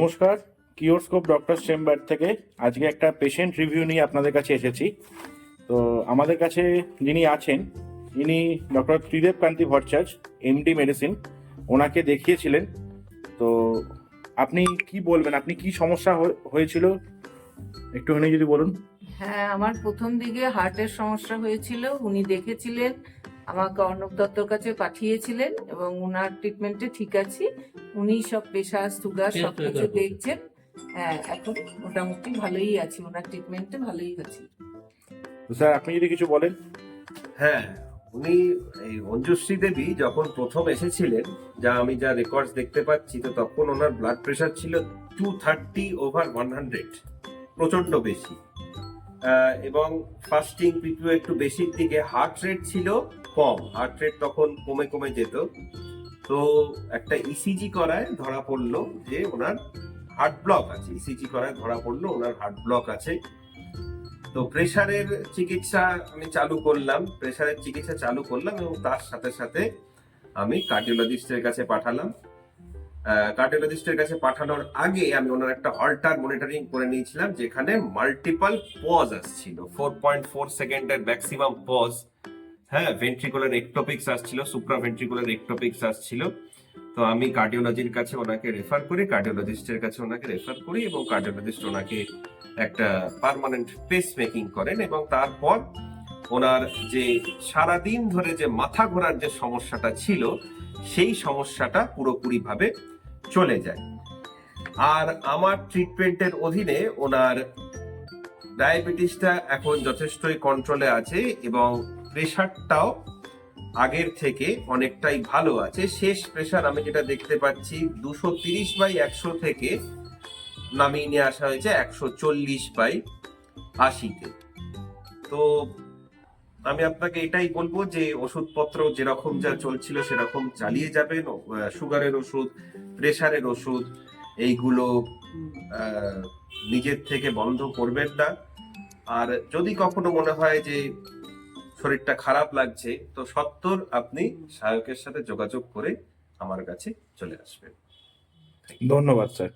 নমস্কার, কিওরস্কোপ doctor chamber থেকে আজকে একটা পেশেন্ট রিভিউ নিয়ে আপনাদের কাছে এসেছি। তো আমাদের কাছে যিনি আছেন ইনি ডক্টর ত্রিদেব কান্তি ভট্টাচার্য, এমডি মেডিসিন। ওনাকে দেখিয়েছিলেন। তো আপনি কি বলবেন, আপনি কি সমস্যা হয়েছিল একটুখানি যদি বলুন। হ্যাঁ, আমার প্রথম দিকে হার্টের সমস্যা হয়েছিল। উনি দেখেছিলেন, আমাকে অর্ণব দত্তর কাছে পাঠিয়েছিলেন এবং ওনার ট্রিটমেন্টে ঠিক আছি। উনি সব প্রেশার, সুগার সবকিছু দেখছেন। হ্যাঁ, এখন মোটামুটি ভালোই আছি, ওনার ট্রিটমেন্টে ভালোই আছি। তো স্যার আপনি যদি কিছু বলেন। হ্যাঁ, উনি এই অঞ্জুশ্রী দেবী যখন প্রথম এসেছিলেন, আমি যা রেকর্ডস দেখতে পাচ্ছি, তো তখন ওনার ব্লাড প্রেশার ছিল 230/100, প্রচন্ড বেশি। এবং ফাস্টিং পিপিও একটু বেশির দিকে, হার্ট রেট ছিল কম, হার্ট রেট তখন কমে কমে যেত। তো একটা ইসিজি করায় ধরা পড়লো যে ওনার হার্ট ব্লক আছে। ইসিজি করায় ধরা পড়লো ওনার হার্ট ব্লক আছে। তো প্রেসারের চিকিৎসা আমি চালু করলাম, এবং তার সাথে সাথে আমি কার্ডিওলজিস্টের কাছে পাঠালাম। কার্ডিওলজিস্টের কাছে পাঠানোর আগে আমি ওনার একটা হল্টার মনিটরিং করে নিয়েছিলাম, যেখানে মাল্টিপল পজ আসছিল, 4.4 সেকেন্ডের ম্যাক্সিমাম পজ। হ্যাঁ, ভেন্ট্রিকুলার একটোপিক্স আসছিল, সুপ্রাভেন্ট্রিকুলার একটোপিক্স আসছিল। তো আমি কার্ডিওলজির কাছে ওনাকে রেফার করি, কার্ডিওলজিস্টের কাছে ওনাকে রেফার করি, এবং কার্ডিওলজিস্ট ওনাকে একটা পার্মানেন্ট পেস মেকিং করেন। এবং তারপর ওনার যে সারাদিন ধরে যে মাথা ঘোরার যে সমস্যাটা ছিল, সেই সমস্যাটা পুরোপুরি ভাবে চলে যায়। আর আমার ট্রিটমেন্টের অধীনে ওনার ডায়াবেটিসটা এখন যথেষ্টই কন্ট্রোলে আছে, এবং প্রেশারটাও আগের থেকে অনেকটাই ভালো আছে। শেষ প্রেশার আমি যেটা দেখতে পাচ্ছি 230/100 থেকে নামিয়ে নিয়ে আসা হয়েছে 140/80-তে। তো আমি আপনাকে এটাই বলবো যে ওষুধপত্র যেরকম যা চলছিল সেরকম চালিয়ে যাবেন। সুগারের ওষুধ, প্রেশারের ওষুধ, এইগুলো নিজের থেকে বন্ধ করবেন না। আর যদি কখনো মনে হয় যে শরীরটা খারাপ লাগছে, তো সত্বর আপনি সহায়কের সাথে যোগাযোগ করে আমার কাছে চলে আসবেন। ধন্যবাদ স্যার।